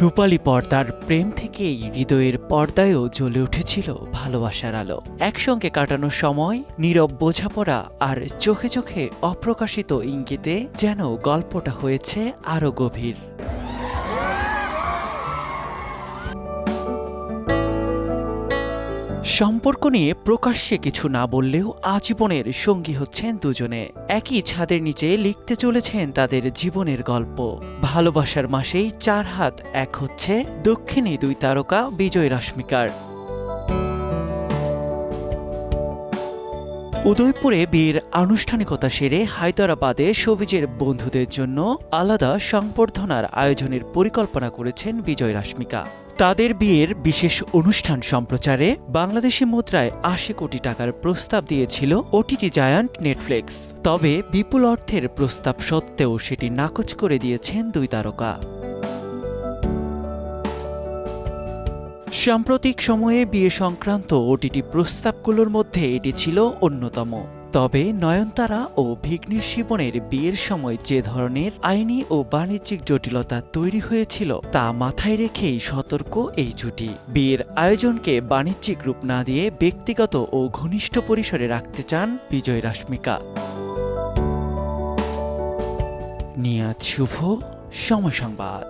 রূপালী পর্দার প্রেম থেকেই হৃদয়ের পর্দায়ও জ্বলে উঠেছিল ভালোবাসার আলো। একসঙ্গে কাটানো সময়, নীরব বোঝাপড়া আর চোখে চোখে অপ্রকাশিত ইঙ্গিতে যেন গল্পটা হয়েছে আরো গভীর। সম্পর্ক নিয়ে প্রকাশ্যে কিছু না বললেও আজীবনের সঙ্গী হচ্ছেন দুজনে। একই ছাদের নিচে লিখতে চলেছেন তাদের জীবনের গল্প। ভালোবাসার মাসেই 4 হাত এক হচ্ছে দক্ষিণী দুই তারকা বিজয় রাশমিকার। উদয়পুরে বিয়ের আনুষ্ঠানিকতা সেরে হায়দরাবাদে সবিজের বন্ধুদের জন্য আলাদা সংবর্ধনার আয়োজনের পরিকল্পনা করেছেন বিজয় রাশমিকা। তাদের বিয়ের বিশেষ অনুষ্ঠান সম্প্রচারে বাংলাদেশি মুদ্রায় ৮০ কোটি টাকার প্রস্তাব দিয়েছিল ওটিটি জায়ান্ট নেটফ্লিক্স। তবে বিপুল অর্থের প্রস্তাব সত্ত্বেও সেটি নাকচ করে দিয়েছেন দুই তারকা। সাম্প্রতিক সময়ে বিয়ে সংক্রান্ত ওটিটি প্রস্তাবগুলোর মধ্যে এটি ছিল অন্যতম। তবে নয়নতারা ও ভিঘ্নেশ শিবনের বিয়ের সময় যে ধরনের আইনি ও বাণিজ্যিক জটিলতা তৈরি হয়েছিল তা মাথায় রেখেই সতর্ক এই জুটি। বিয়ের আয়োজনকে বাণিজ্যিক রূপ না দিয়ে ব্যক্তিগত ও ঘনিষ্ঠ পরিসরে রাখতে চান বিজয় রাশমিকা। নিয়াজ শুভ, সময় সংবাদ।